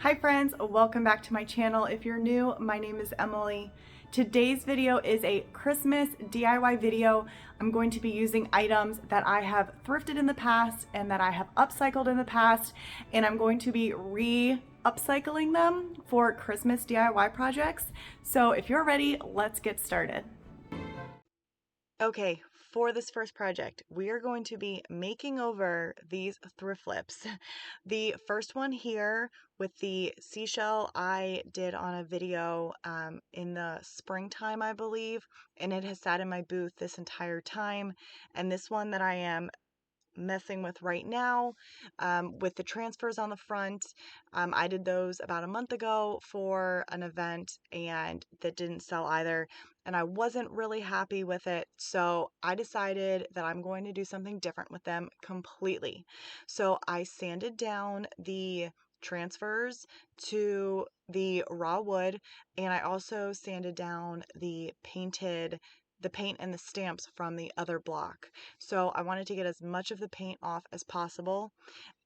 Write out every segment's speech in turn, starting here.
Hi friends, welcome back to my channel. If you're new, my name is Emily. Today's video is a Christmas DIY video. I'm going to be using items that I have thrifted in the past and that I have upcycled in the past, and I'm going to be upcycling them for Christmas DIY projects. So if you're ready, let's get started. Okay, for this first project, we are going to be making over these thrift flips. The first one here with the seashell I did on a video in the springtime, I believe, and it has sat in my booth this entire time. And this one that I am messing with right now with the transfers on the front. I did those about a month ago for an event and that didn't sell either. And I wasn't really happy with it. So I decided that I'm going to do something different with them completely. So I sanded down the transfers to the raw wood, and I also sanded down the paint and the stamps from the other block. So I wanted to get as much of the paint off as possible.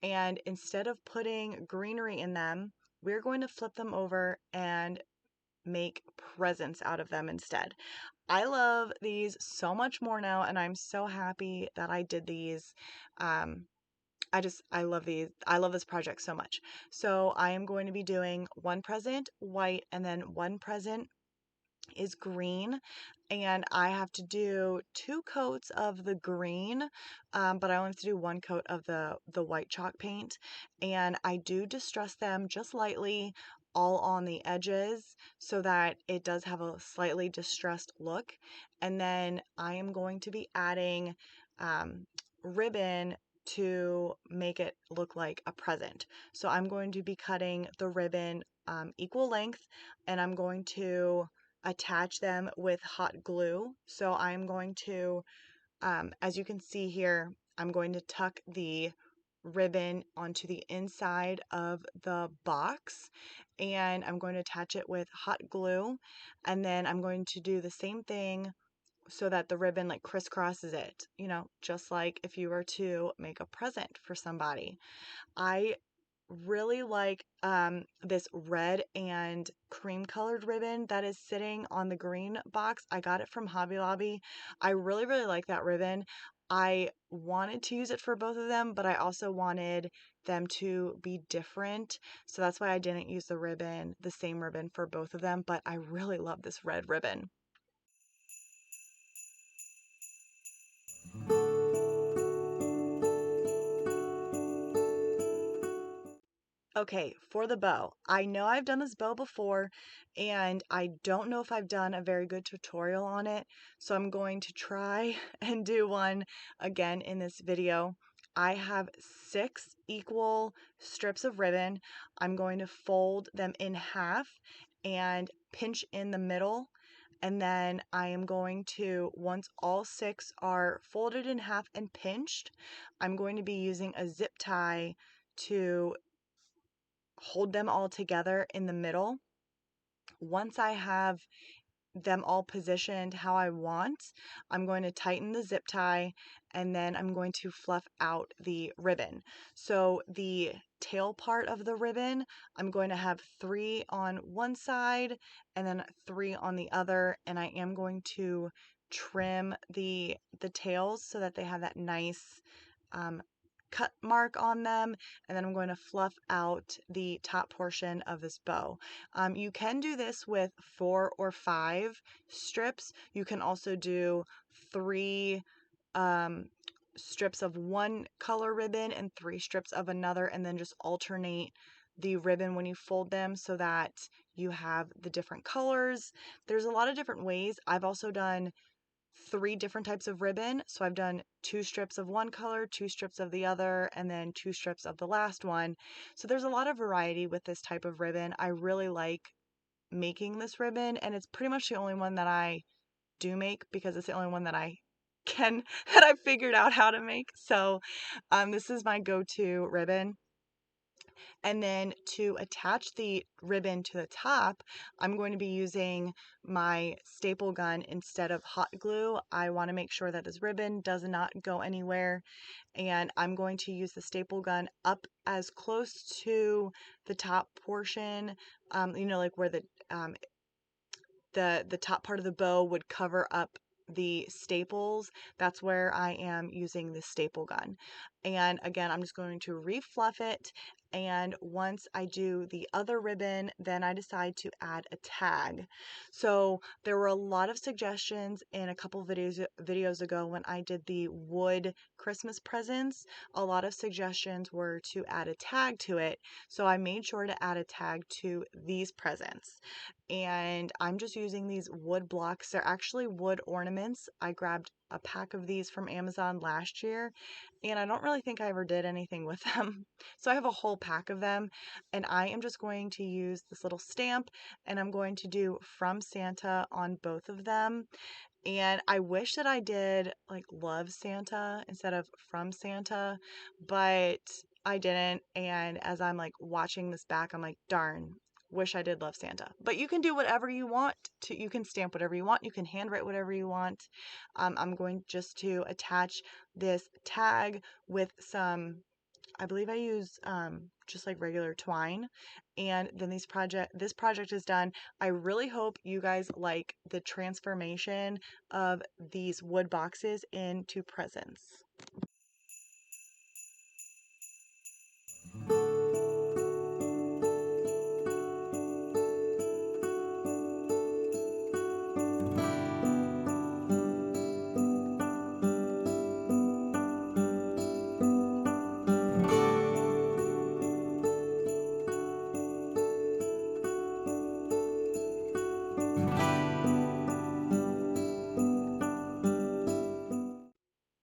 And instead of putting greenery in them, we're going to flip them over and make presents out of them instead. I love these so much more now, and I'm so happy that I did these. I love these. I love this project so much. So I am going to be doing one present white and then one present is green, and I have to do 2 coats of the green, but I only have to do 1 coat of the white chalk paint, and I do distress them just lightly all on the edges so that it does have a slightly distressed look. And then I am going to be adding ribbon to make it look like a present. So I'm going to be cutting the ribbon equal length, and I'm going to attach them with hot glue. So I'm going to, as you can see here, I'm going to tuck the ribbon onto the inside of the box, and I'm going to attach it with hot glue, and then I'm going to do the same thing so that the ribbon like crisscrosses it, just like if you were to make a present for somebody. I really like this red and cream colored ribbon that is sitting on the green box. I got it from Hobby Lobby. I really, really like that ribbon. I wanted to use it for both of them, but I also wanted them to be different. So that's why I didn't use the same ribbon for both of them, but I really love this red ribbon. Okay, for the bow. I know I've done this bow before, and I don't know if I've done a very good tutorial on it, so I'm going to try and do one again in this video. I have 6 equal strips of ribbon. I'm going to fold them in half and pinch in the middle, and then I am going to, once all 6 are folded in half and pinched, I'm going to be using a zip tie to hold them all together in the middle. Once I have them all positioned how I want, I'm going to tighten the zip tie, and then I'm going to fluff out the ribbon. So the tail part of the ribbon, I'm going to have 3 on one side and then 3 on the other, and I am going to trim the tails so that they have that nice cut mark on them, and then I'm going to fluff out the top portion of this bow. You can do this with 4 or 5 strips. You can also do 3 strips of one color ribbon and 3 strips of another, and then just alternate the ribbon when you fold them so that you have the different colors. There's a lot of different ways. I've also done 3 different types of ribbon. So I've done 2 strips of one color, 2 strips of the other, and then 2 strips of the last one. So there's a lot of variety with this type of ribbon. I really like making this ribbon, and it's pretty much the only one that I do make because it's the only one that that I figured out how to make. So this is my go-to ribbon. And then to attach the ribbon to the top, I'm going to be using my staple gun instead of hot glue. I want to make sure that this ribbon does not go anywhere. And I'm going to use the staple gun up as close to the top portion, like where um, the top part of the bow would cover up the staples. That's where I am using the staple gun. And again, I'm just going to refluff it. And once I do the other ribbon, then I decide to add a tag. So there were a lot of suggestions in a couple videos ago when I did the wood Christmas presents. A lot of suggestions were to add a tag to it. So I made sure to add a tag to these presents. And I'm just using these wood blocks. They're actually wood ornaments. I grabbed a pack of these from Amazon last year, and I don't really think I ever did anything with them. So I have a whole pack of them, and I am just going to use this little stamp, and I'm going to do From Santa on both of them. And I wish that I did like Love Santa instead of From Santa, but I didn't. And as I'm like watching this back, I'm like, darn, wish I did Love Santa. But you can do whatever you want to, you can stamp whatever you want, you can handwrite whatever you want. I'm going just to attach this tag with some, I believe I use just like regular twine, and then this project is done. I really hope you guys like the transformation of these wood boxes into presents.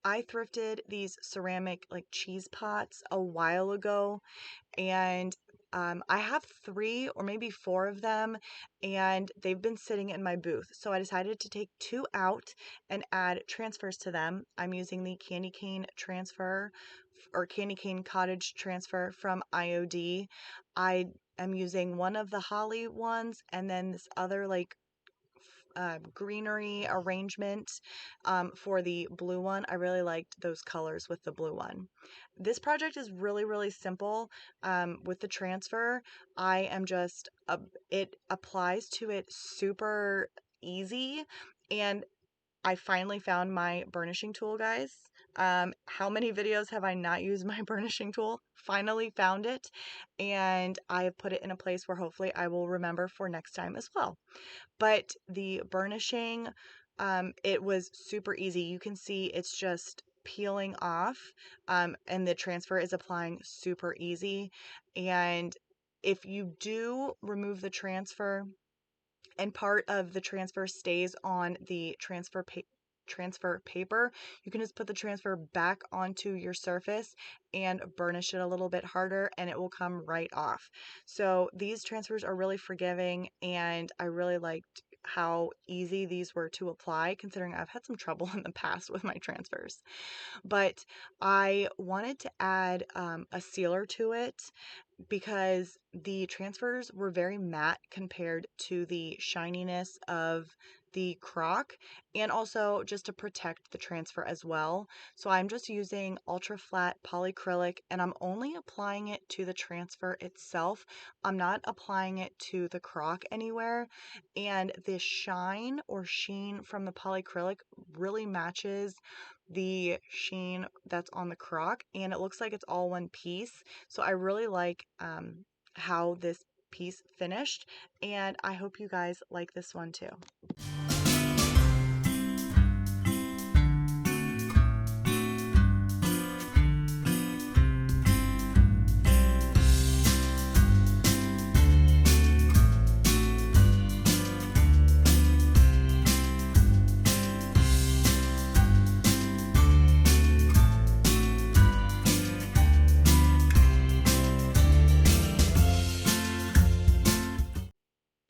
I thrifted these ceramic like cheese pots a while ago, and I have 3 or maybe 4 of them, and they've been sitting in my booth. So I decided to take 2 out and add transfers to them. I'm using the candy cane transfer or candy cane cottage transfer from IOD. I am using one of the holly ones, and then this other like greenery arrangement for the blue one. I really liked those colors with the blue one. This project is really, really simple with the transfer. I am just, it applies to it super easy. And I finally found my burnishing tool, guys. How many videos have I not used my burnishing tool? Finally found it, and I have put it in a place where hopefully I will remember for next time as well. But the burnishing, it was super easy. You can see it's just peeling off, and the transfer is applying super easy. And if you do remove the transfer and part of the transfer stays on the transfer paper, you can just put the transfer back onto your surface and burnish it a little bit harder, and it will come right off. So these transfers are really forgiving, and I really liked how easy these were to apply, considering I've had some trouble in the past with my transfers. But I wanted to add a sealer to it because the transfers were very matte compared to the shininess of the crock, and also just to protect the transfer as well. So I'm just using ultra flat polyacrylic, and I'm only applying it to the transfer itself. I'm not applying it to the crock anywhere, and the shine or sheen from the polyacrylic really matches the sheen that's on the crock, and it looks like it's all one piece. So I really like how this piece finished, and I hope you guys like this one too.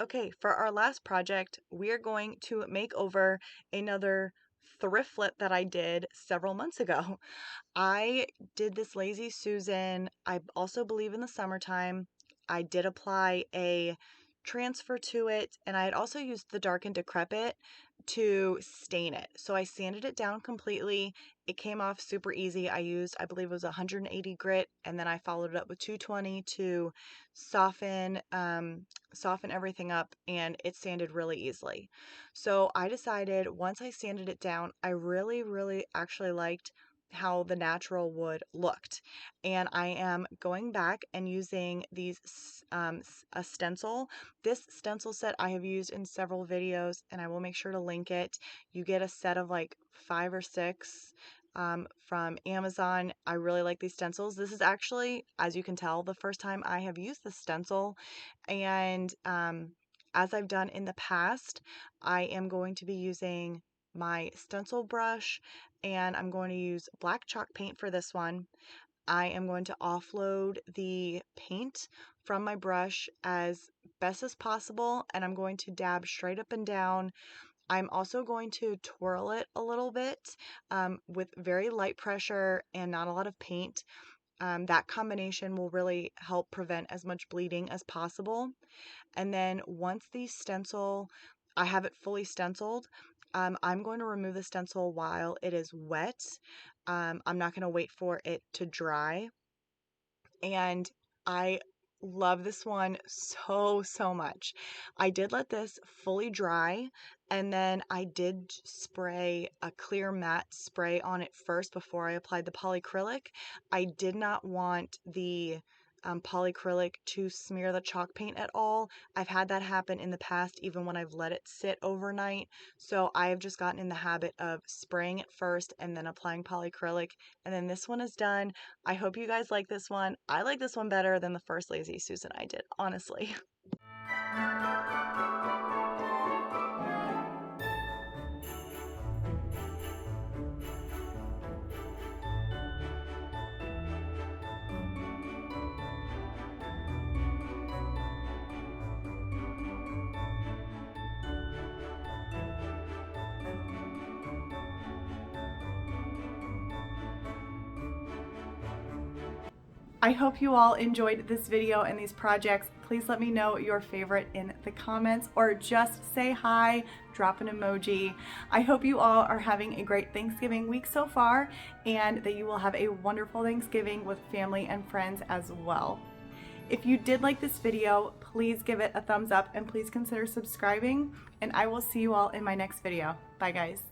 Okay, for our last project, we are going to make over another thrift flip that I did several months ago. I did this Lazy Susan. I also believe in the summertime. I did apply a transfer to it, and I had also used the Dark and Decrepit to stain it. So I sanded it down completely. It came off super easy. I used, I believe it was 180 grit, and then I followed it up with 220 to soften everything up, and it sanded really easily. So I decided once I sanded it down, I really actually liked how the natural wood looked. And I am going back and using a stencil. This stencil set I have used in several videos, and I will make sure to link it. You get a set of like 5 or 6 from Amazon. I really like these stencils. This is actually, as you can tell, the first time I have used this stencil. And as I've done in the past, I am going to be using my stencil brush, and I'm going to use black chalk paint for this one. I am going to offload the paint from my brush as best as possible, and I'm going to dab straight up and down. I'm also going to twirl it a little bit with very light pressure and not a lot of paint. That combination will really help prevent as much bleeding as possible. And then once I have it fully stenciled, I'm going to remove the stencil while it is wet. I'm not going to wait for it to dry. And I love this one so much. I did let this fully dry, and then I did spray a clear matte spray on it first before I applied the polyacrylic. I did not want the polyacrylic to smear the chalk paint at all. I've had that happen in the past even when I've let it sit overnight. So I have just gotten in the habit of spraying it first and then applying polyacrylic, and then this one is done. I hope you guys like this one. I like this one better than the first Lazy Susan I did, honestly. I hope you all enjoyed this video and these projects. Please let me know your favorite in the comments, or just say hi, drop an emoji. I hope you all are having a great Thanksgiving week so far, and that you will have a wonderful Thanksgiving with family and friends as well. If you did like this video, please give it a thumbs up and please consider subscribing, and I will see you all in my next video. Bye guys.